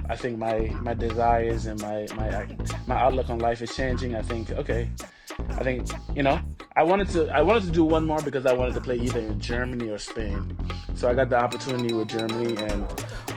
I think my desires and my outlook on life is changing. I think okay, I think I wanted to do one more because I wanted to play either in Germany or Spain. So I got the opportunity with Germany, and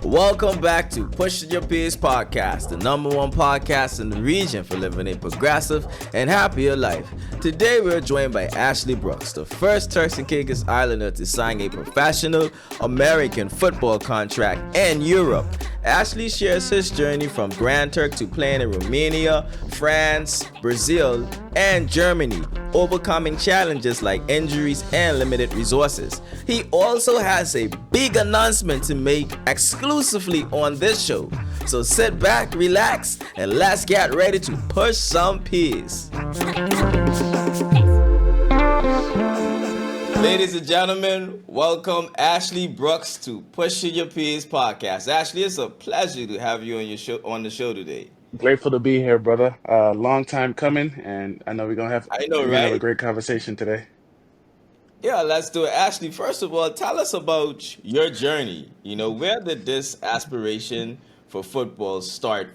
Welcome back to Pushing Your Peers podcast, the number one podcast in the region for living a progressive and happier life. Today we're joined by Ashley Brooks, the first Turks and Caicos Islander to sign a professional American football contract in Europe. Ashley shares his journey from Grand Turk to playing in Romania, France, Brazil, and Germany, overcoming challenges like injuries and limited resources. He also has a big announcement to make exclusively on this show. So sit back, relax, and let's get ready to push some peas. Ladies and gentlemen, welcome Ashley Brooks to Pushing Your Peers podcast. Ashley, it's a pleasure to have you on the show today. grateful to be here, brother. Long time coming, and I know I know, we're gonna have a right? great conversation today. Yeah, let's do it. Ashley, first of all, tell us about your journey. Where did this aspiration for football start?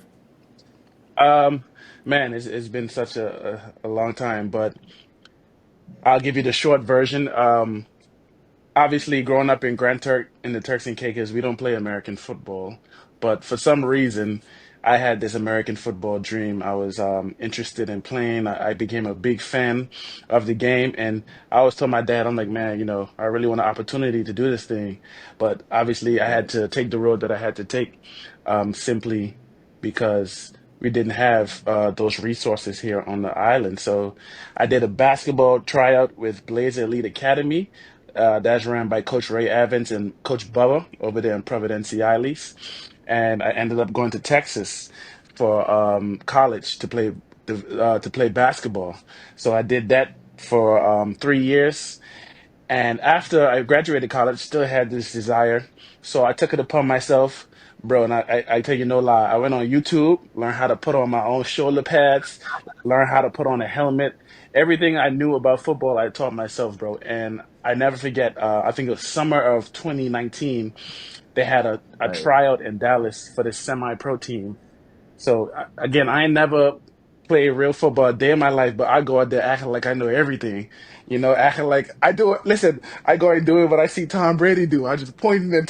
Um, Man, it's been such a long time, but I'll give you the short version. Obviously, growing up in Grand Turk in the Turks and Caicos, we don't play American football. But for some reason, I had this American football dream. I was interested in playing. I became a big fan of the game, and I always told my dad, I'm like, man, I really want an opportunity to do this thing. But obviously, I had to take the road that I had to take, simply because we didn't have those resources here on the island. So I did a basketball tryout with Blazer Elite Academy. That's ran by Coach Ray Evans and Coach Bubba over there in Providencia Isles. And I ended up going to Texas for college to play basketball. So I did that for 3 years. And after I graduated college, still had this desire. So I took it upon myself, bro. And I tell you no lie, I went on YouTube, learned how to put on my own shoulder pads, learned how to put on a helmet. Everything I knew about football, I taught myself, bro. And I never forget, I think it was summer of 2019, they had a Right. tryout in Dallas for this semi-pro team. So again, I ain't never played real football a day in my life, but I go out there acting like I know everything. Acting like I do it. Listen, I go and do it what I see Tom Brady do. I just pointing and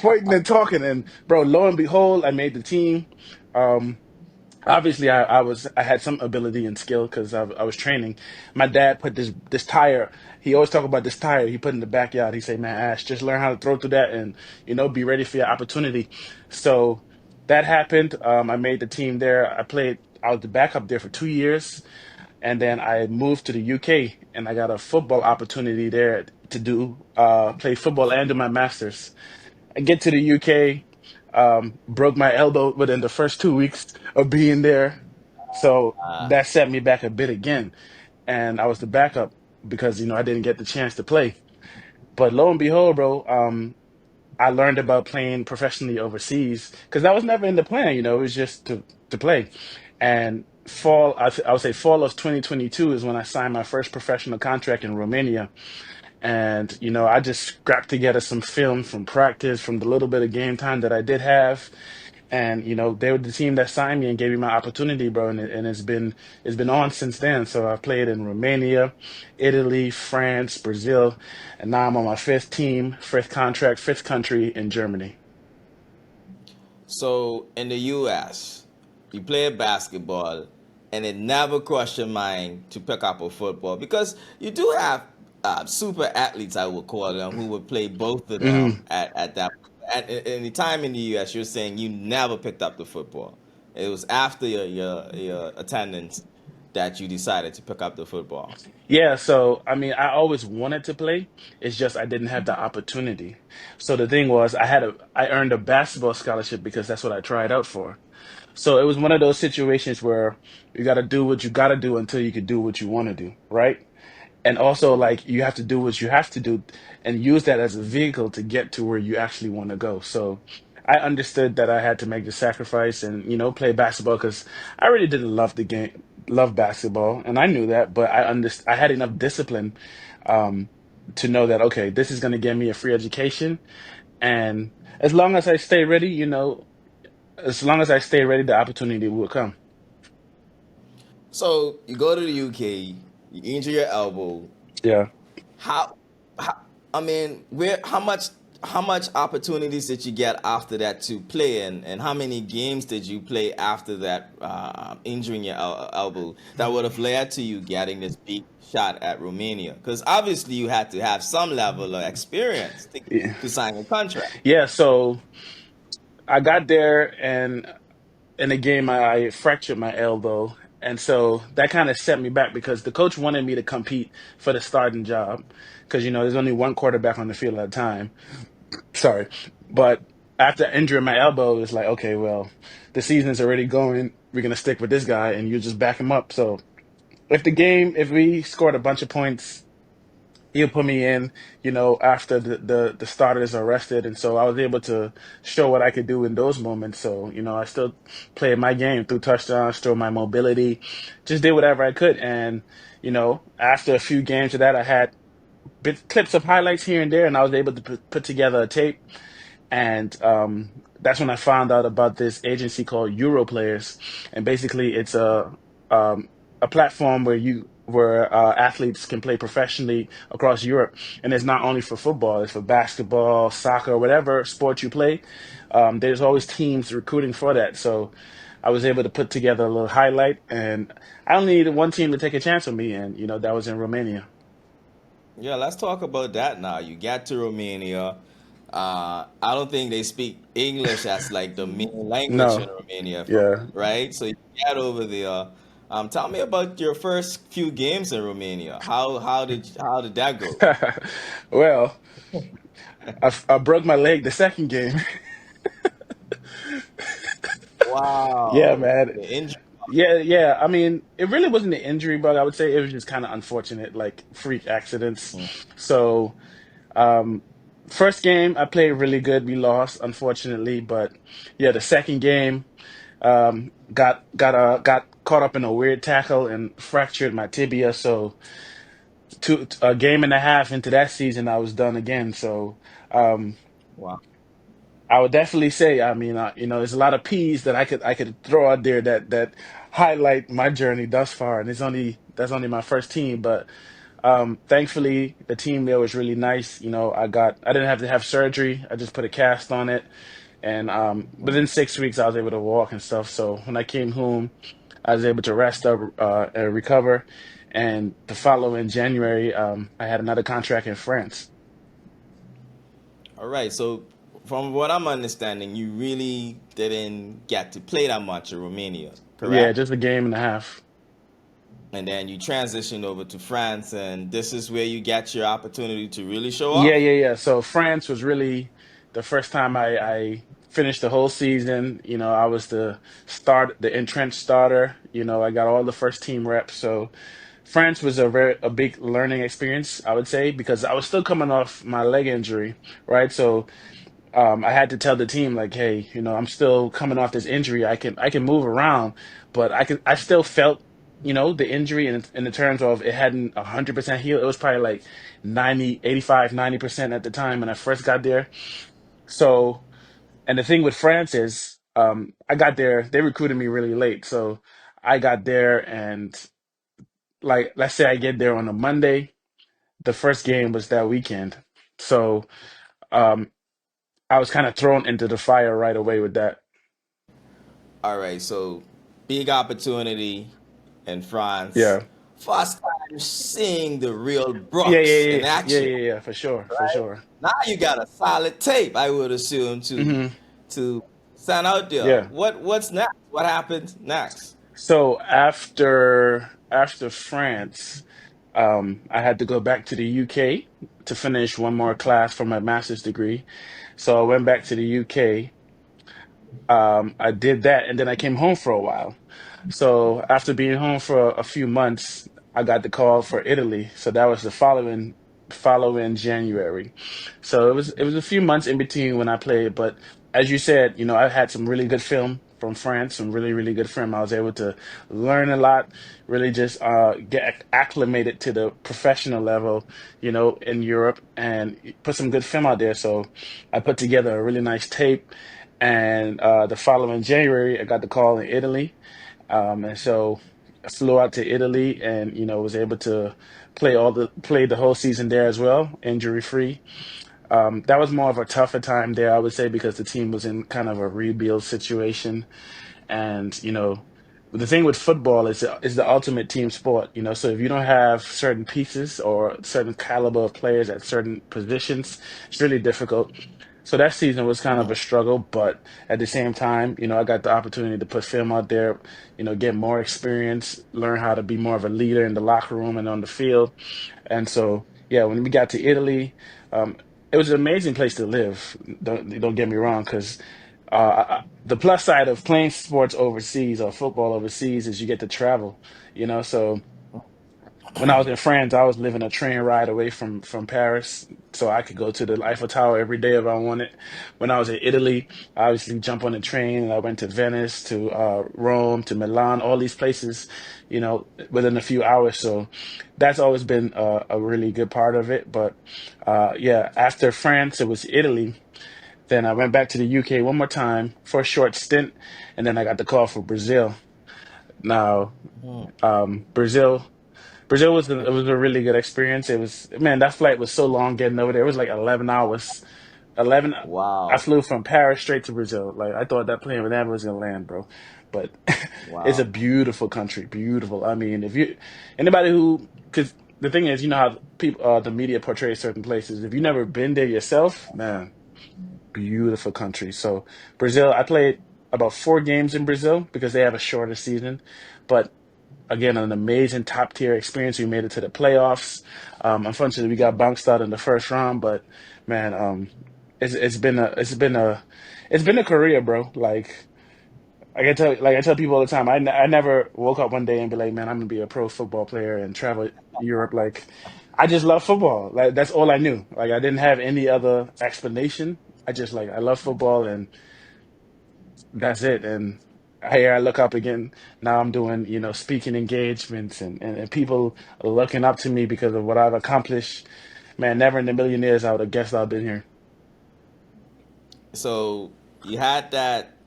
pointing and talking, and bro, lo and behold, I made the team. Um, Obviously, I had some ability and skill because I was training. My dad put this tire. He always talk about this tire he put in the backyard. He say, "Man, Ash, just learn how to throw through that, and be ready for your opportunity." So that happened. I made the team there. I was the backup there for 2 years, and then I moved to the UK, and I got a football opportunity there to do play football and do my masters. I get to the UK, broke my elbow within the first 2 weeks of being there. So Uh, that set me back a bit again. And I was the backup because, I didn't get the chance to play. But lo and behold, bro, I learned about playing professionally overseas because that was never in the plan, it was just to play. And I would say fall of 2022 is when I signed my first professional contract in Romania. And, I just scrapped together some film from practice, from the little bit of game time that I did have. And, they were the team that signed me and gave me my opportunity, bro. And it's been on since then. So I've played in Romania, Italy, France, Brazil, and now I'm on my fifth team, fifth contract, fifth country in Germany. so in the U.S., you play basketball, and it never crossed your mind to pick up a football because you do have super athletes, I would call them, who would play both of them Mhm. at that. In the time in the U.S., you're saying you never picked up the football. It was after your attendance that you decided to pick up the football. Yeah, so I mean, I always wanted to play. It's just I didn't have the opportunity. So the thing was, I earned a basketball scholarship because that's what I tried out for. So it was one of those situations where you got to do what you got to do until you can do what you want to do, right? And also, like, you have to do what you have to do and use that as a vehicle to get to where you actually want to go. So I understood that I had to make the sacrifice and, play basketball because I really didn't love the game, love basketball, and I knew that, but I had enough discipline um, to know that, okay, this is going to get me a free education And as long as I stay ready, as long as I stay ready, the opportunity will come. So you go to the UK, you injure your elbow. Yeah. How, how I mean, how much opportunities did you get after that to play, and how many games did you play after that, injuring your elbow that would have led to you getting this big shot at Romania? Because obviously you had to have some level of experience Yeah. to sign a contract. Yeah. So I got there, and in the game, I fractured my elbow. And so that kind of set me back because the coach wanted me to compete for the starting job because, there's only one quarterback on the field at a time. Sorry. But after injuring my elbow, it's like, okay, well, the season's already going. We're going to stick with this guy and you just back him up. So if we scored a bunch of points, he'll put me in, after the starters are rested. And so I was able to show what I could do in those moments. So, I still played my game through touchdowns, through my mobility, just did whatever I could. And, after a few games of that, I had clips of highlights here and there, and I was able to put together a tape. And that's when I found out about this agency called Euro Players, and basically it's a platform where athletes can play professionally across Europe, and it's not only for football; it's for basketball, soccer, whatever sport you play. There's always teams recruiting for that, so I was able to put together a little highlight, and I only needed one team to take a chance on me, and that was in Romania. Yeah, let's talk about that now. You get to Romania. I don't think they speak English as like the main language in No, Romania, yeah. right? So you get over there. Tell me about your first few games in Romania. How did that go? Well, I broke my leg the second game. Yeah, Wow, man. the injury. Yeah, yeah. I mean, it really wasn't an injury, but I would say it was just kind of unfortunate, like freak accidents. So, um, first game I played really good. We lost, unfortunately, but yeah, the second game, got caught up in a weird tackle and fractured my tibia. So, a game and a half into that season, I was done again. So, um, Wow. I would definitely say, I mean, there's a lot of P's that I could throw out there that highlight my journey thus far, and that's only my first team, but thankfully the team there was really nice. I didn't have to have surgery. I just put a cast on it, and within 6 weeks I was able to walk and stuff. So when I came home, I was able to rest up and recover, and the following January, I had another contract in France. All right. So from what I'm understanding, you really didn't get to play that much in Romania, Yeah, correct? just a game and a half. And then you transitioned over to France, and this is where you get your opportunity to really show Yeah, off. yeah, yeah. So France was really the first time I finished the whole season. I was the entrenched starter. I got all the first team reps. So France was a big learning experience, I would say, because I was still coming off my leg injury, right? So I had to tell the team like, hey, I'm still coming off this injury. I can move around, but I still felt, the injury in the terms of it hadn't 100% healed. It was probably like 90, 85, 90% at the time when I first got there. So, and the thing with France is, I got there, they recruited me really late. So I got there, and like, let's say I get there on a Monday, the first game was that weekend. So, um, I was kind of thrown into the fire right away with that. All right, so big opportunity in France. Yeah. First time seeing the real Yeah, yeah, Brooks in yeah, yeah, action, yeah, yeah, for sure, for right? sure. Now you got a solid tape, I would assume, to Hmm. to stand out there. Yeah. What's next? What happened next? So after France, I had to go back to the UK to finish one more class for my master's degree. So I went back to the UK. I did that, and then I came home for a while. So after being home for a few months, I got the call for Italy. So that was the following January. So it was a few months in between when I played, but as you said, I had some really good film from France, some really, really good friend. I was able to learn a lot, really just get acclimated to the professional level, in Europe and put some good film out there. So I put together a really nice tape. And the following January, I got the call in Italy. And so I flew out to Italy and, was able to play the whole season there as well, injury free. That was more of a tougher time there, I would say, because the team was in kind of a rebuild situation. And, the thing with football is the ultimate team sport, so if you don't have certain pieces or certain caliber of players at certain positions, it's really difficult. So that season was kind of a struggle, but at the same time, I got the opportunity to put film out there, get more experience, learn how to be more of a leader in the locker room and on the field. And so, yeah, when we got to Italy, um, it was an amazing place to live. Don't get me wrong, because the plus side of playing sports overseas or football overseas is you get to travel. So when I was in France, I was living a train ride away from Paris, so I could go to the Eiffel Tower every day if I wanted. When I was in Italy, I obviously jump on a train and I went to Venice, to Rome, to Milan, all these places, within a few hours. So that's always been a really good part of it. But yeah, after France, it was Italy. Then I went back to the UK one more time for a short stint, and then I got the call for Brazil. Now, Brazil. Brazil it was a really good experience. It was, man, that flight was so long getting over there. It was like 11 hours. 11 I Wow. flew from Paris straight to Brazil. Like I thought that plane never was gonna land, bro. But it's a Wow. beautiful country, beautiful. I mean, if you anybody who cuz the thing is, how people the media portrays certain places. If you never been there yourself, man, beautiful country. So Brazil, I played about 4 games in Brazil because they have a shorter season, but again, an amazing top tier experience. We made it to the playoffs. Unfortunately, we got bounced out in the first round, but man, it's been a career, bro. Like I tell people all the time, I never woke up one day and be like, man, I'm gonna be a pro football player and travel Europe. Like, I just love football. Like that's all I knew. Like I didn't have any other explanation. I love football and that's it. And here I look up again. Now I'm doing, speaking engagements and people are looking up to me because of what I've accomplished. Man, never in a million years I would have guessed I've been here. So you had that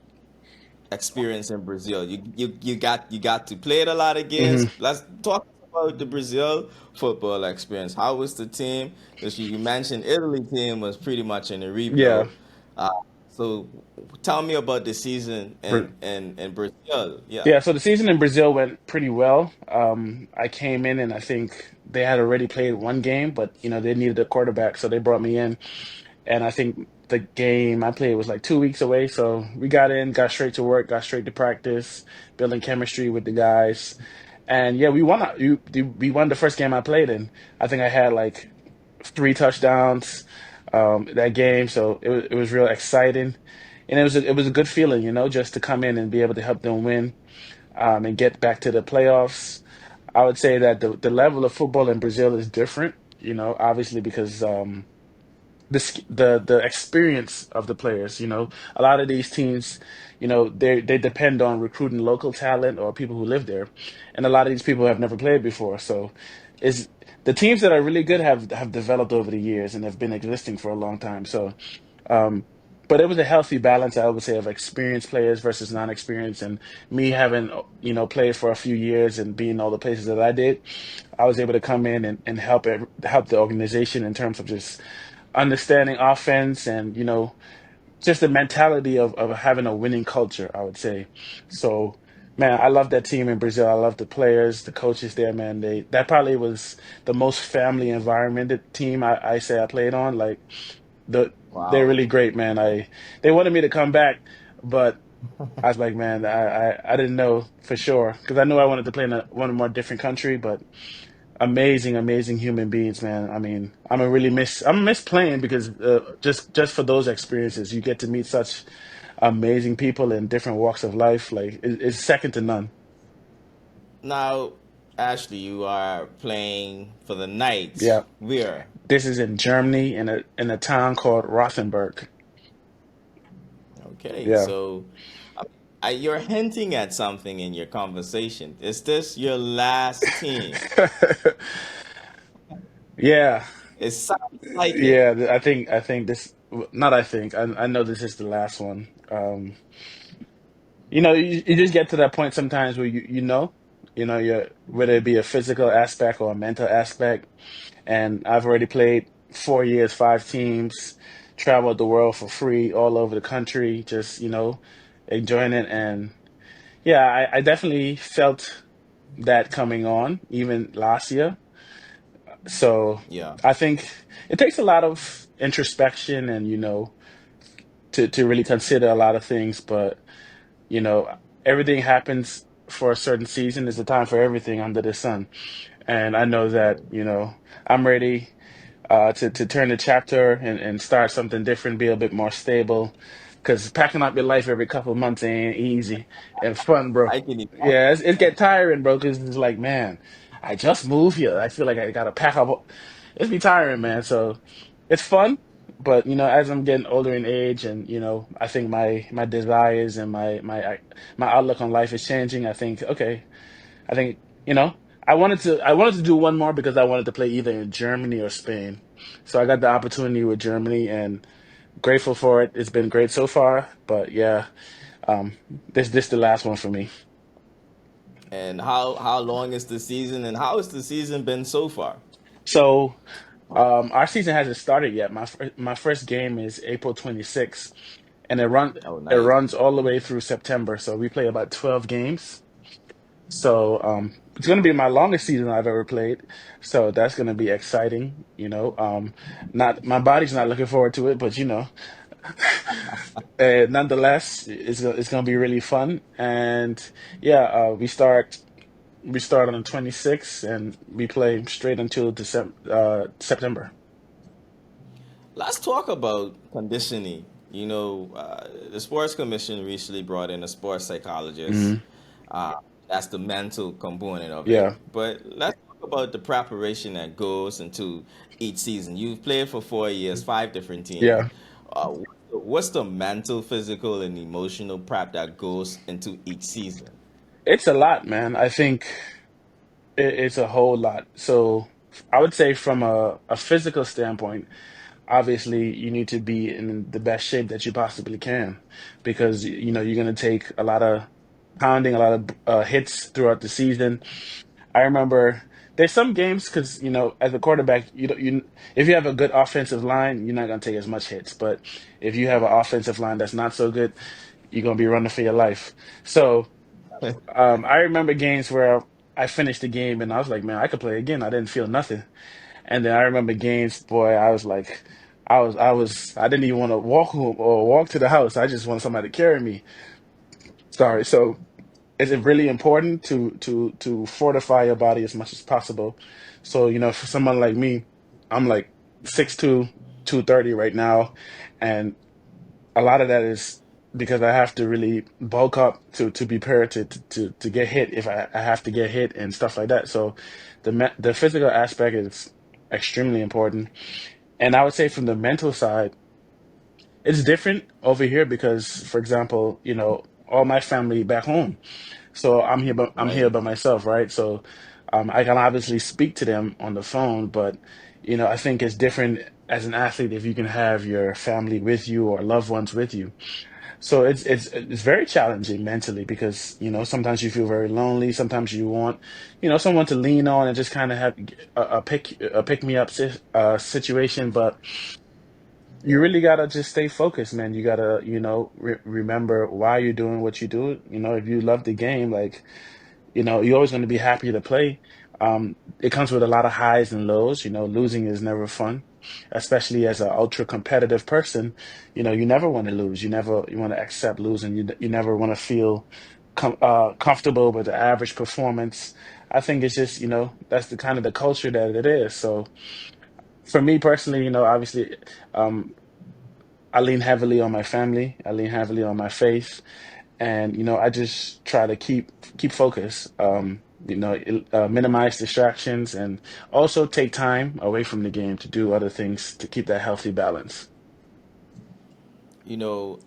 experience in Brazil. You got to play a lot of games. Hmm. Let's talk about the Brazil football experience. How was the team? Because you mentioned Italy team was pretty much in a Yeah. rebuild. Uh, so tell me about the season Br- in Brazil. Yeah. Yeah, so the season in Brazil went pretty well. I came in and I think they had already played 1 game, but they needed a quarterback, so they brought me in. And I think the game I played was like 2 weeks away. So we got in, got straight to work, got straight to practice, building chemistry with the guys. And yeah, we won. We won the first game I played in. I think I had like 3 touchdowns that game. So it was real exciting, and it was a good feeling, just to come in and be able to help them win and get back to the playoffs. I would say that the level of football in Brazil is different, obviously because the experience of the players. A lot of these teams, they depend on recruiting local talent or people who live there, and a lot of these people have never played before. So, is the teams that are really good have developed over the years and have been existing for a long time. So, um, but it was a healthy balance, I would say, of experienced players versus non-experienced, and me having played for a few years and being all the places that I did, I was able to come in and help the organization in terms of just understanding offense and just the mentality of having a winning culture, I would say. So man, I love that team in Brazil. I love the players, the coaches there, man. That probably was the most family environmented team I say I played on. Like the they're Wow. really great, man. They wanted me to come back, but I was like, man, I didn't know for sure because I knew I wanted to play in one more different country, but amazing, amazing human beings, man. I mean, I'm gonna miss playing because just for those experiences, you get to meet such amazing people in different walks of life. Like it's second to none. Now, Ashley, you are playing for the Knights. Yeah, Where? this is in Germany in a town called Rothenburg. Okay, Yeah. so you're hinting at something in your conversation. Is this your last team? Yeah, It sounds like it. yeah. I think this. Not I think. I know this is the last one. You just get to that point sometimes where you're whether it be a physical aspect or a mental aspect. And I've already played 4 years, 5 teams, traveled the world for free, all over the country, just enjoying it. And yeah, I definitely felt that coming on even last year. So Yeah. I think it takes a lot of introspection and to really consider a lot of things, but you know everything happens for a certain season. There's a time for everything under the sun, and I know that I'm ready to turn the chapter and start something different, be a bit more stable. Because packing up your life every couple of months ain't easy and fun, bro. I can Yeah, it get tiring, bro. Because it's like, man, I just moved here. I feel like I gotta pack up. It's be tiring, man. So it's fun, but as I'm getting older in age, and I think my desires and my outlook on life is changing. I think, okay, I think you know I wanted to do one more because I wanted to play either in Germany or Spain. So I got the opportunity with Germany and grateful for it. It's been great so far. But yeah, um, this the last one for me. And how long is the season, and how has the season been so far? So our season hasn't started yet. My first game is April 26th, and Oh, it nice. runs all the way through September. So we play about 12 games. So it's going to be my longest season I've ever played. So that's going to be exciting. Not my body's not looking forward to it, but nonetheless, it's going to be really fun. And yeah, we start on the 26th and we play straight until September. Let's talk about conditioning. The Sports Commission recently brought in a sports psychologist. Hmm. Uh, that's the mental component of it. Yeah, But let's talk about the preparation that goes into each season. You've played for 4 years, five different teams. yeah. What's the mental, physical, and emotional prep that goes into each season? It's a lot, man. I think it's a whole lot. So I would say from a physical standpoint, obviously you need to be in the best shape that you possibly can because you're going to take a lot of pounding, a lot of hits throughout the season. I remember there's some games because as a quarterback, you don't you if you have a good offensive line, you're not going to take as much hits. But if you have an offensive line that's not so good, you're going to be running for your life. So I remember games where I finished the game and I was like, man, I could play again. I didn't feel nothing. And then I remember games, boy, I was like, I didn't even want to walk home or walk to the house. I just want somebody to carry me. Sorry. So is it really important to fortify your body as much as possible? So, for someone like me, I'm like 6'2", 230 right now. And a lot of that is because I have to really bulk up to be prepared to get hit if I have to get hit and stuff like that. So the physical aspect is extremely important. And I would say from the mental side, it's different over here because, for example, all my family back home. So I'm Right. here by myself, right? So I can obviously speak to them on the phone, but I think it's different as an athlete if you can have your family with you or loved ones with you. So it's very challenging mentally because sometimes you feel very lonely. Sometimes you want someone to lean on and just kind of have a pick me up situation, but you really gotta just stay focused, man. You gotta, remember why you're doing what you do. If you love the game, like, you're always going to be happy to play. It comes with a lot of highs and lows. Losing is never fun, especially as an ultra competitive person. You never want to lose. You want to accept losing. You never want to feel comfortable with the average performance. I think it's just, that's the kind of the culture that it is. So for me personally, obviously, um, I lean heavily on my family. I lean heavily on my faith, and I just try to keep focus. Minimize distractions, and also take time away from the game to do other things to keep that healthy balance.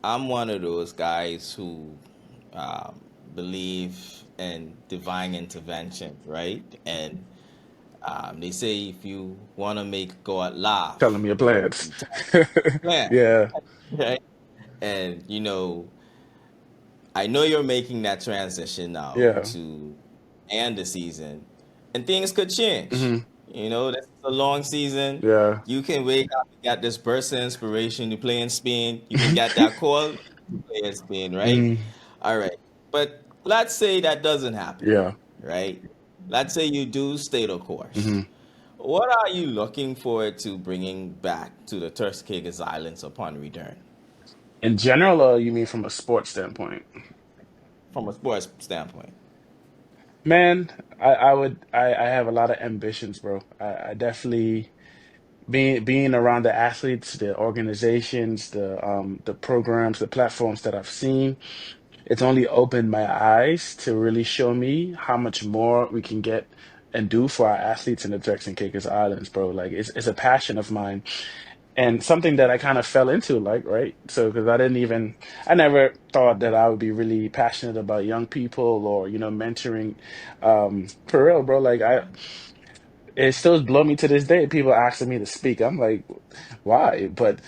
I'm one of those guys who um, believe in divine intervention, right? And they say if you want to make God Telling laugh, me your plans. you tell him plan, Yeah. right? And I know you're making that transition now Yeah. to end the season, and things could change. Hmm. This is a long season. Yeah. You can wake up and get this burst of inspiration to play in Spain. You can get that call to play in Spain, right? Hmm. All right. But let's say that doesn't happen, Yeah. right? Let's say you do stay the course. Hmm. What are you looking forward to bringing back to the Turks and Caicos Islands upon return In general, or you mean from a sports standpoint? from a sports standpoint? Man, I have a lot of ambitions, bro. I definitely being around the athletes, the organizations, the programs, the platforms that I've seen, it's only opened my eyes to really show me how much more we can get and do for our athletes in the Turks and Caicos Islands, bro. Like it's a passion of mine and something that I kind of fell into, like, right? So, because I never thought that I would be really passionate about young people or, mentoring. For real, bro. Like, it still blow me to this day. People asking me to speak. I'm like, why? But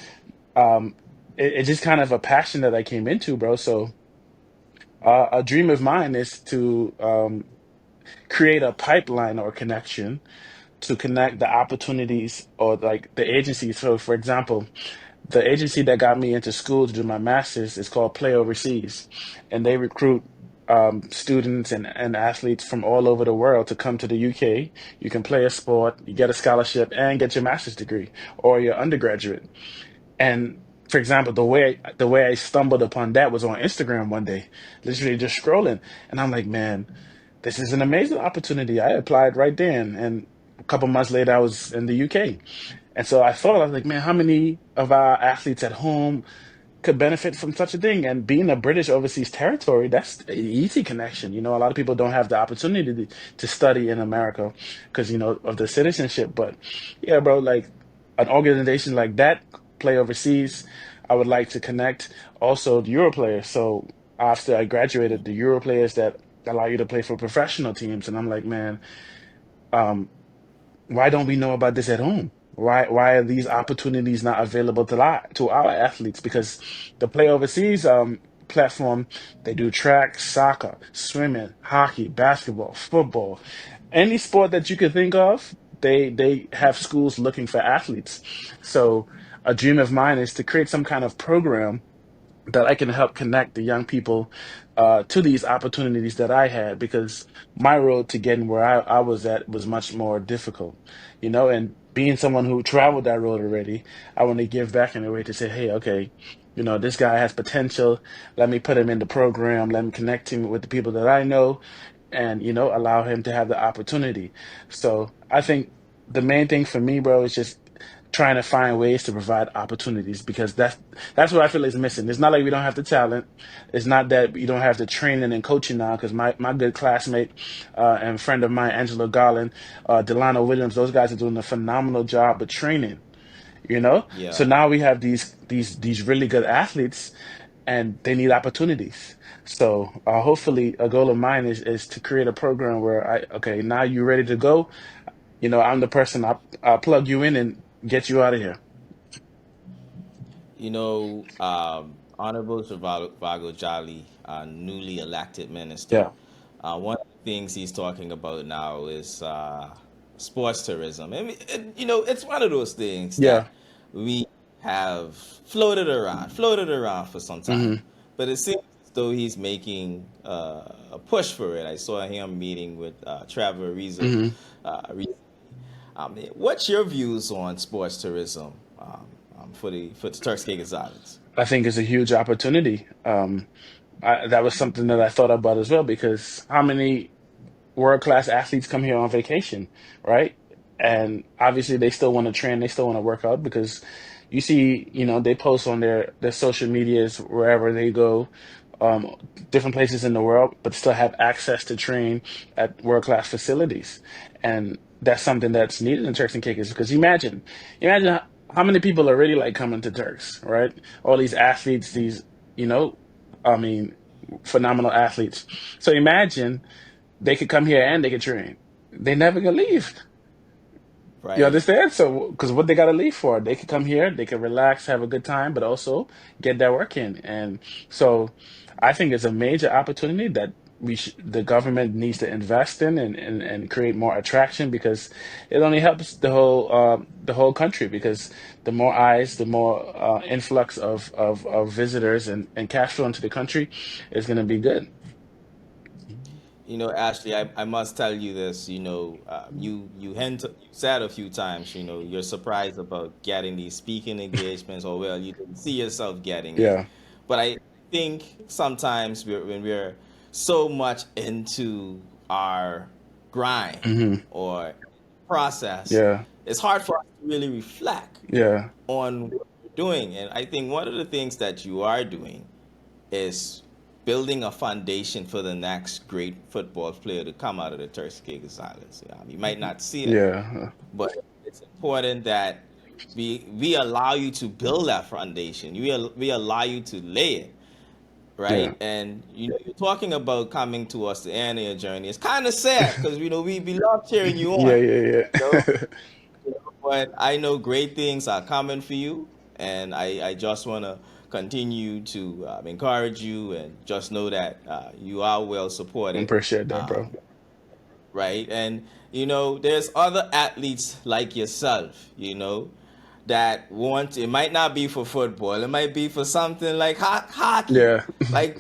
um, it's just kind of a passion that I came into, bro. So, a dream of mine is to create a pipeline or connection to connect the opportunities or like the agencies. So, for example, the agency that got me into school to do my master's is called Play Overseas, and they recruit students and athletes from all over the world to come to the UK. You can play a sport, you get a scholarship, and get your master's degree or your undergraduate. And for example, the way I stumbled upon that was on Instagram one day, literally just scrolling, and I'm like, man, this is an amazing opportunity. I applied right then, and a couple months later, I was in the UK. And so I was like, man, how many of our athletes at home could benefit from such a thing? And being a British overseas territory, that's an easy connection. A lot of people don't have the opportunity to study in America because, of the citizenship. But yeah, bro, like an organization like that, Play Overseas, I would like to connect also the Euro players. So after I graduated, the Euro players that allow you to play for professional teams. And I'm like, man, um, why don't we know about this at home? Why are these opportunities not available to our athletes? Because the Play Overseas platform, they do track, soccer, swimming, hockey, basketball, football, any sport that you could think of. They have schools looking for athletes. So a dream of mine is to create some kind of program that I can help connect the young people to these opportunities that I had because my road to getting where I was at was much more difficult, and being someone who traveled that road already, I want to give back in a way to say, hey, okay, this guy has potential. Let me put him in the program. Let me connect him with the people that I know and, allow him to have the opportunity. So I think the main thing for me, bro, is just trying to find ways to provide opportunities because that's what I feel is missing. It's not like we don't have the talent. It's not that you don't have the training and coaching now. Because my good classmate and friend of mine, Angela Garland, Delano Williams, those guys are doing a phenomenal job with training. So Yeah. now we have these really good athletes, and they need opportunities. So hopefully, a goal of mine is to create a program where okay, now you're ready to go. I'm the person I plug you in and get you out of here. Honorable Vago Jolly, newly elected minister, Yeah, one of the things he's talking about now is sports tourism. I mean, it's one of those things yeah, that we have floated around for some time, hmm but it seems as though he's making a push for it. I saw him meeting with Trevor Ariza hmm recently. What's your views on sports tourism for the Turks and Caicos Islands? I think it's a huge opportunity. That was something that I thought about as well because how many world class athletes come here on vacation, right? And obviously they still want to train, they still want to work out because you see, they post on their social medias wherever they go, um, different places in the world, but still have access to train at world class facilities. And that's something that's needed in Turks and Caicos because imagine how many people are really like coming to Turks, right? All these athletes, these, you know, I mean, phenomenal athletes. So imagine they could come here and they could train. They never gonna leave. You Right. understand? So, because what they got to leave for, they could come here, they could relax, have a good time, but also get that work in. And so, I think it's a major opportunity that the government needs to invest in and create more attraction because it only helps the whole country because the more eyes, the more influx of visitors and cash flow into the country is going to be good. Ashley, I must tell you this. You said a few times, you're surprised about getting these speaking engagements, or well, you didn't see yourself getting it. Yeah. But I think sometimes when we're so much into our grind Hmm. or process, Yeah. it's hard for us to really reflect Yeah. on what we're doing. And I think one of the things that you are doing is building a foundation for the next great football player to come out of the Turks and Caicos Islands. You might not see it, Yeah. but it's important that we allow you to build that foundation. We allow you to lay it, Yeah. right? And you're talking about coming towards the end of your journey. It's kind of sad because we love cheering you Yeah. on, Yeah. you know. Yeah. But I know great things are coming for you, and I just want to continue to encourage you, and just know that you are well supported, Appreciate that, um, bro. right? And there's other athletes like yourself, that want. It might not be for football. It might be for something like hockey. Yeah. Like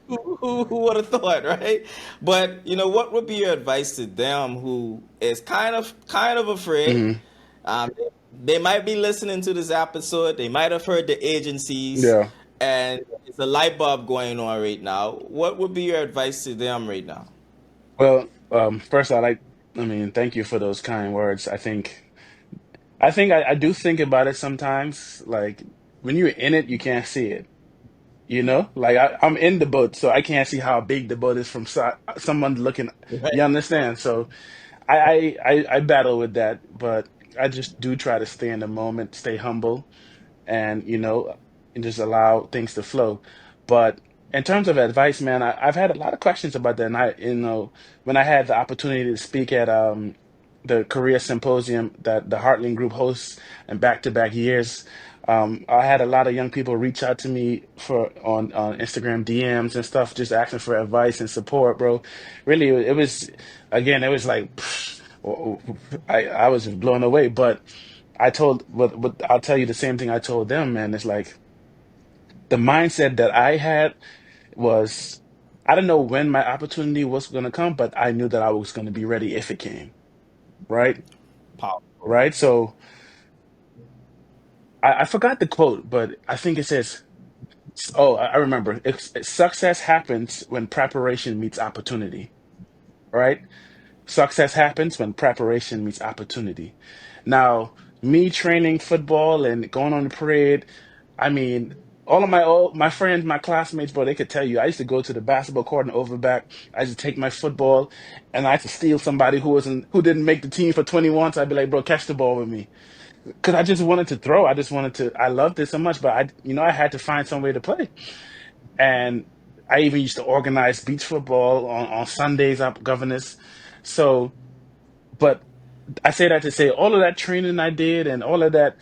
who would have thought, right? But what would be your advice to them who is kind of afraid? Hmm. Um, they might be listening to this episode. They might have heard the agencies, Yeah. and it's a light bulb going on right now. What would be your advice to them right now? Well, first I mean, thank you for those kind words. I do think about it sometimes. Like when you're in it, you can't see it. You know, like I'm in the boat, so I can't see how big the boat is from someone looking. Right. You understand? So I battle with that, but I just do try to stay in the moment, stay humble, and and just allow things to flow. But in terms of advice, man, I've had a lot of questions about that. And when I had the opportunity to speak at the career symposium that the Heartland Group hosts and back-to-back years, I had a lot of young people reach out to me on Instagram DMs and stuff, just asking for advice and support, bro. Really, it was again, it was like I was blown away, but. What I'll tell you the same thing I told them, man. It's like the mindset that I had was I don't know when my opportunity was going to come, but I knew that I was going to be ready if it came. Right. Powerful. Right. So I forgot the quote, but I think it says, oh, I remember. Success happens when preparation meets opportunity. Right. Success happens when preparation meets opportunity. Now, me training football and going on the parade, I mean, all my friends, my classmates, bro, they could tell you. I used to go to the basketball court and overback. I used to take my football and I used to steal somebody who didn't make the team for 21. So I'd be like, bro, catch the ball with me. Because I just wanted to throw. I loved it so much, but I had to find some way to play. And I even used to organize beach football on Sundays up governors. So but I say that to say all of that training I did and all of that,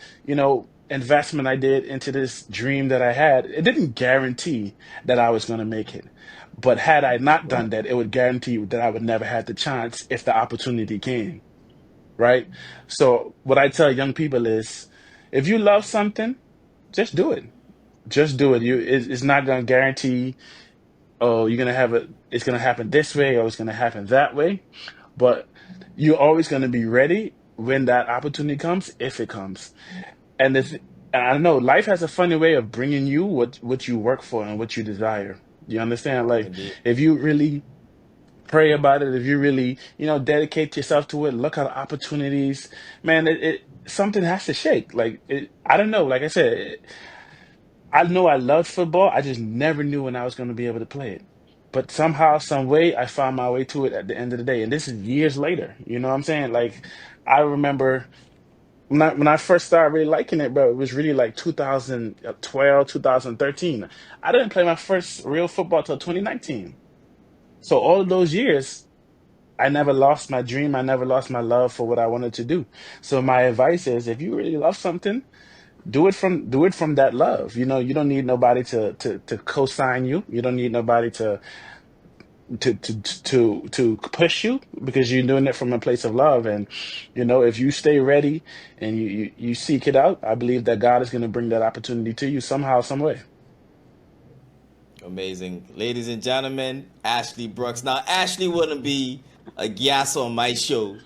investment I did into this dream that I had, it didn't guarantee that I was going to make it. But had I not done that, it would guarantee that I would never had the chance if the opportunity came, right? So what I tell young people is, if you love something, just do it. Just do it. It's not going to guarantee, oh, it's going to happen this way or it's going to happen that way, but you're always going to be ready when that opportunity comes, if it comes. And if and I know life has a funny way of bringing you what you work for and what you desire. You understand? Like Indeed. if you really pray about it, if you really dedicate yourself to it, look at opportunities, man. It something has to shake. I don't know. Like I said, I know I loved football. I just never knew when I was going to be able to play it. But somehow, some way, I found my way to it at the end of the day. And this is years later. You know what I'm saying? Like, I remember. when I first started really liking it, bro, it was really like 2012, 2013. I didn't play my first real football till 2019. So all of those years, I never lost my dream. I never lost my love for what I wanted to do. So my advice is, if you really love something, do it from that love. You don't need nobody to co-sign you. You don't need nobody to push you, because you're doing it from a place of love. And if you stay ready and you seek it out, I believe that God is going to bring that opportunity to you somehow, some way. Amazing. Ladies and gentlemen, Ashley Brooks. Now, Ashley wouldn't be a guest on my show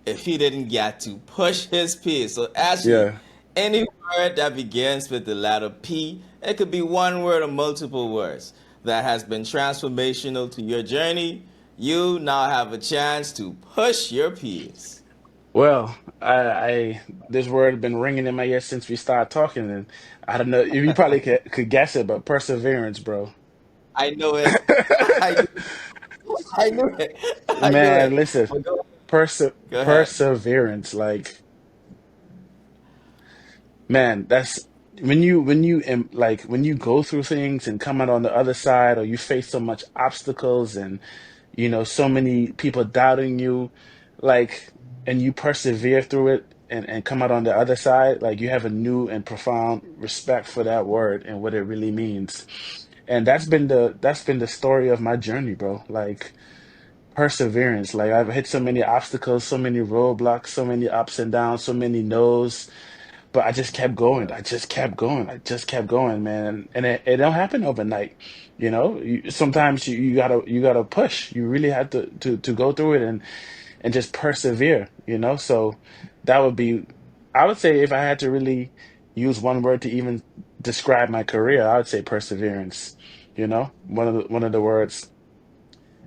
if he didn't get to push his peers. So, Ashley, Yeah. any word that begins with the letter P, it could be one word or multiple words, that has been transformational to your journey, you now have a chance to push your peers. Well, I this word has been ringing in my ear since we started talking, and I don't know if you probably could guess it, but perseverance, bro. I know it. I knew, I knew it. I knew Man, it. listen, But go ahead. perseverance, like, man, that's when you go through things and come out on the other side, or you face so much obstacles, and so many people doubting you, like, and you persevere through it, and come out on the other side, like, you have a new and profound respect for that word and what it really means. And that's been the story of my journey, bro. Like, perseverance. Like, I've hit so many obstacles, so many roadblocks, so many ups and downs, so many no's, but I just kept going. I just kept going. I just kept going, man. And it don't happen overnight. Sometimes you gotta push. You really have to go through it, and just persevere. So that would be, I would say, if I had to really use one word to even describe my career, I would say perseverance. One of the words.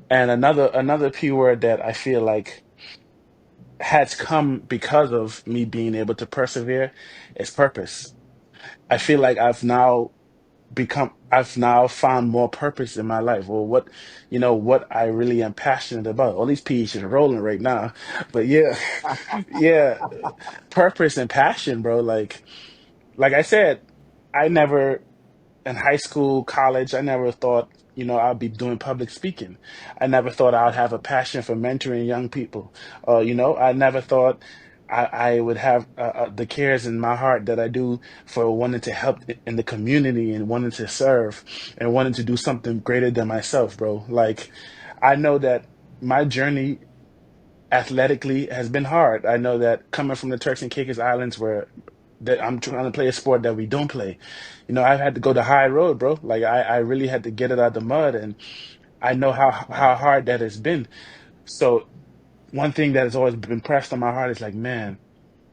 And another P word that I feel like has come because of me being able to persevere is purpose. I feel like I've now found more purpose in my life, or what I really am passionate about. All these P's are rolling right now. But yeah, yeah, purpose and passion, bro. Like I said, I never, in high school, college, I never thought, I'd be doing public speaking. I never thought I'd have a passion for mentoring young people. I never thought I would have the cares in my heart that I do for wanting to help in the community, and wanting to serve, and wanting to do something greater than myself, bro. Like, I know that my journey athletically has been hard. I know that coming from the Turks and Caicos Islands, where that I'm trying to play a sport that we don't play. I've had to go the high road, bro. Like, I really had to get it out of the mud, and I know how hard that has been. So one thing that has always been pressed on my heart is like, man,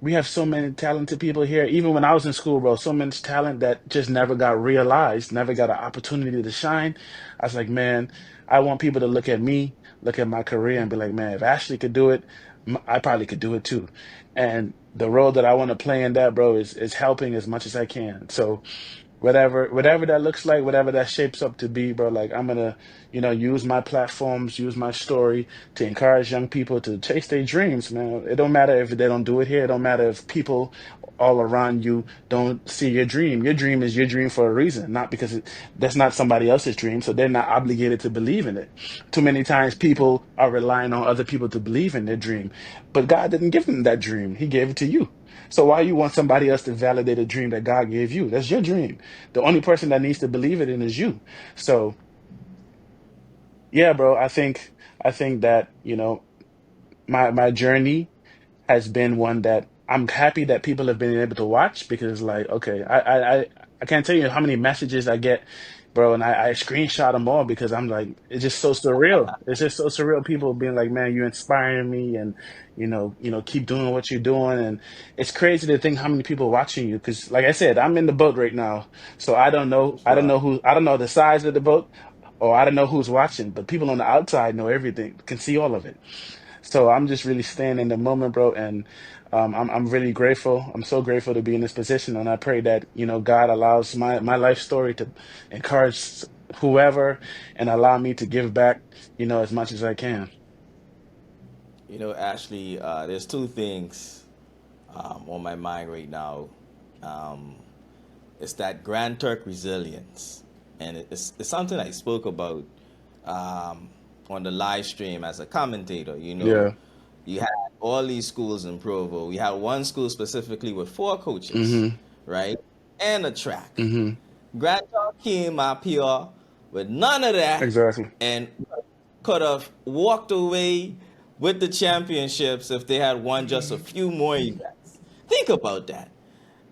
we have so many talented people here. Even when I was in school, bro, so much talent that just never got realized, never got an opportunity to shine. I was like, man, I want people to look at me, look at my career, and be like, man, if Ashley could do it, I probably could do it too. And the role that I want to play in that, bro, is helping as much as I can. So whatever that looks like, whatever that shapes up to be, bro, like, I'm gonna, use my platforms, use my story to encourage young people to chase their dreams, man. It don't matter if they don't do it here. It don't matter if people all around you don't see your dream. Your dream is your dream for a reason, not because that's not somebody else's dream, so they're not obligated to believe in it. Too many times people are relying on other people to believe in their dream, but God didn't give them that dream. He gave it to you. So why you want somebody else to validate a dream that God gave you? That's your dream. The only person that needs to believe it in is you. So yeah, bro, I think that, my journey has been one that I'm happy that people have been able to watch, because, like, okay, I can't tell you how many messages I get, bro, and I screenshot them all, because I'm like, it's just so surreal. It's just so surreal. People being like, man, you're inspiring me, and keep doing what you're doing. And it's crazy to think how many people are watching you, because, like I said, I'm in the boat right now, so Sure. I don't know the size of the boat, or I don't know who's watching, but people on the outside know everything, can see all of it. So I'm just really staying in the moment, bro, and I'm really grateful. I'm so grateful to be in this position, and I pray that God allows my life story to encourage whoever, and allow me to give back as much as I can. Ashley, there's two things on my mind right now. Um, it's that Grand Turk resilience, and it's something I spoke about um, on the live stream as a commentator. Yeah. You had all these schools in Provo. We had one school specifically with four coaches, Mm-hmm. right, and a track. Mm-hmm. Grand Turk came up here with none of that, Exactly. and could have walked away with the championships if they had won just a few more events. Think about that.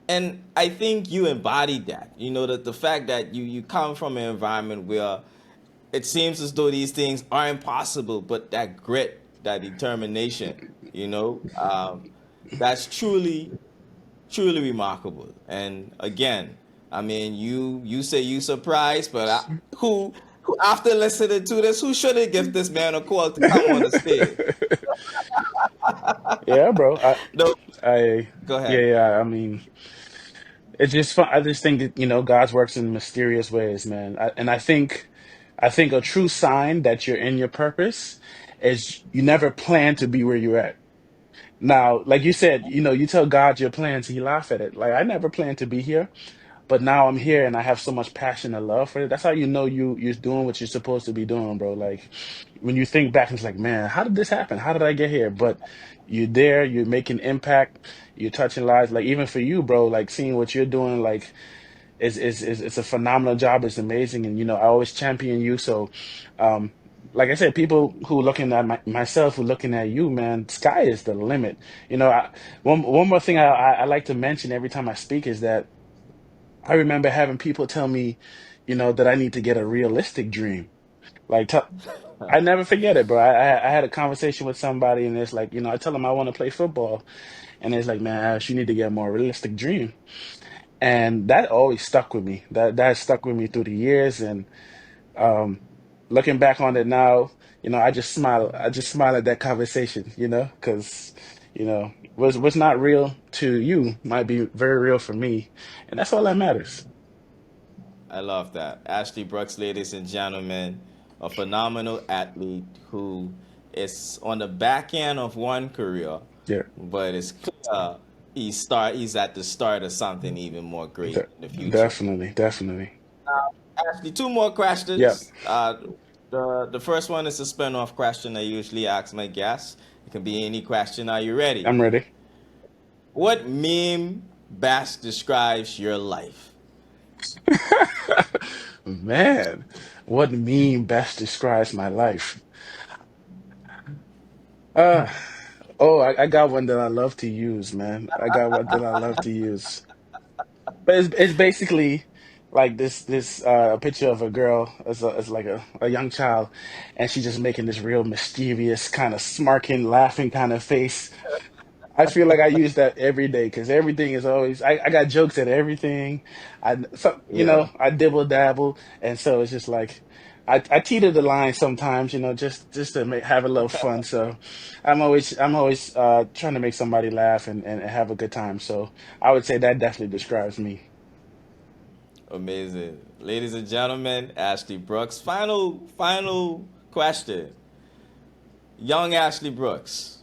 And I think you embodied that. That the fact that you come from an environment where it seems as though these things are impossible, but that grit, that determination, you know, um, that's truly remarkable. And again, I mean, you say you surprised, but who after listening to this, who should have give this man a call to come on the stage? Yeah, bro. No, I, go yeah, ahead. yeah. I mean, it's just fun. I just think that, God's works in mysterious ways, man. And I think a true sign that you're in your purpose is you never plan to be where you're at. Now, like you said, you tell God your plans, he laugh at it. Like I never planned to be here, but now I'm here and I have so much passion and love for it. That's how you know you're doing what you're supposed to be doing, bro. Like when you think back, it's like, man, how did this happen? How did I get here? But you're there, you're making impact, you're touching lives. Like even for you, bro, like seeing what you're doing, like is it's a phenomenal job. It's amazing, and I always champion you. So, um, like I said, people who looking at myself, who looking at you, man, sky is the limit. One more thing I like to mention every time I speak is that I remember having people tell me, that I need to get a realistic dream. Like, I never forget it, bro. I had a conversation with somebody, and it's like, I tell them I want to play football, and it's like, man, Ash, you need to get a more realistic dream, and that always stuck with me. That stuck with me through the years, and um, looking back on it now, I just smile. I just smile at that conversation, because what's not real to you might be very real for me, and that's all that matters. I love that. Ashley Brooks, ladies and gentlemen, a phenomenal athlete who is on the back end of one career, Yeah, but it's clear he's at the start of something even more great de- in the future. definitely, definitely. Ashley, two more Yeah, questions. The first one is a spin-off question I usually ask my guests. It can be any question. Are you ready? I'm ready. What meme best describes your life? Man, what meme best describes my life? Uh, oh, I got one that I love to use, man. I got one that I love to use. But it's basically like this picture of a girl as like a young child, and she's just making this real mischievous kind of smirking, laughing kind of face. I feel like I use that every day because everything is always I got jokes at everything. Yeah, I dibble dabble, and so it's just like I teeter the line sometimes, just to have a little fun. So I'm always trying to make somebody laugh and have a good time. So I would say that definitely describes me. amazing. Ladies and gentlemen, Ashley Brooks. Final question. Young Ashley Brooks,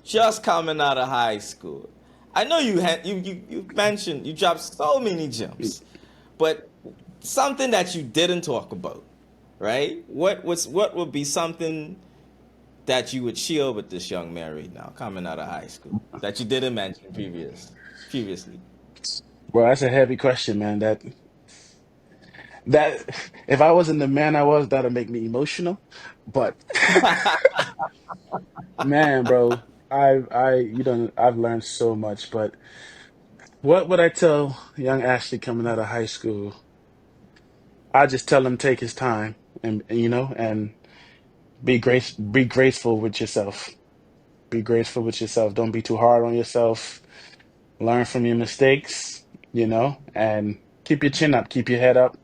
just coming out of high school. I know you mentioned you dropped so many gems, but something that you didn't talk about, right? What would be something that you would share with this young man right now coming out of high school that you didn't mention previously? Well, that's a heavy question, man. That if I wasn't the man I was, that'd make me emotional. But man, bro, I've learned so much. But what would I tell young Ashley coming out of high school? I just tell him take his time and be graceful with yourself. Be graceful with yourself. Don't be too hard on yourself. Learn from your mistakes, and keep your chin up, keep your head up.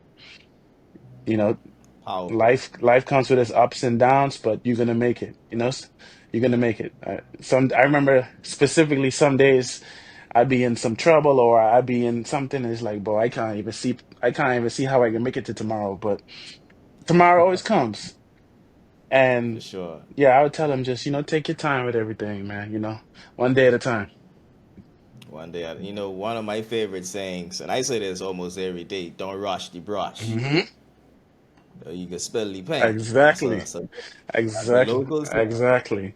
You know, Powerful. life comes with its ups and downs, but you're gonna make it. You're gonna make it. I remember specifically some days I'd be in some trouble or I'd be in something. And it's like, boy, I can't even see how I can make it to tomorrow. But tomorrow always comes, For And sure. yeah, I would tell him just, take your time with everything, man, one day at a time. One day, one of my favorite sayings, and I say this almost every day: "Don't rush the brush." Hmm. You can spell the paint. Exactly. That's a Exactly. local saying. Exactly.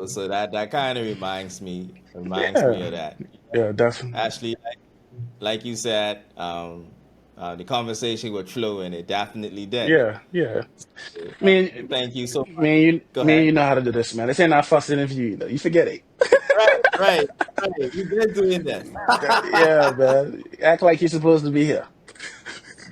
So that kind of reminds me Yeah. of that. Yeah, definitely. Actually, like you said, the conversation would flow, and it definitely did. Yeah. Yeah. Me Thank you so much. Me and you, Go me and ahead. you know how to do this, man. This ain't our first interview, You forget it. Right, right, right. We've been doing this. Yeah, man. Act like you're supposed to be here.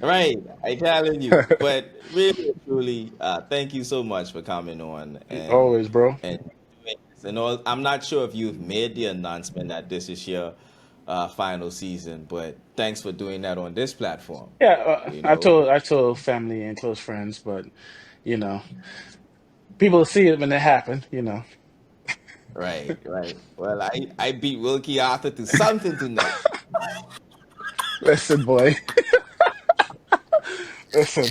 Right, I telling you. But really, truly, thank you so much for coming on Always, bro. and doing this. And all, I'm not sure if you've made the announcement that this is your final season, but thanks for doing that on this platform. Yeah, You know, I told family and close friends, but you know, people see it when it happen. right, right. Well, I beat Wilkie Arthur to something tonight. Listen, boy. Listen.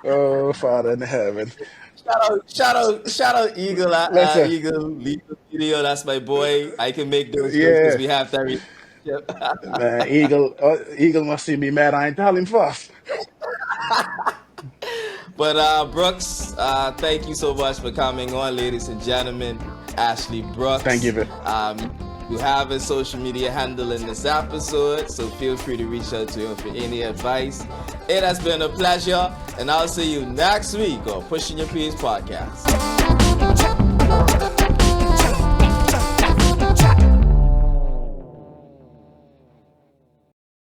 Oh, Father in heaven. Shout out Eagle, Listen. Legal Video. That's my boy. I can make those jokes because Yeah, we have that relationship. man. Eagle must see me mad. I ain't tell him first. But Brooks, thank you so much for coming on, ladies and gentlemen. Ashley Thank you, Brooks. man. You have a social media handle in this episode, so feel free to reach out to him for any advice. It has been a pleasure, and I'll see you next week on Pushing Your Peers podcast.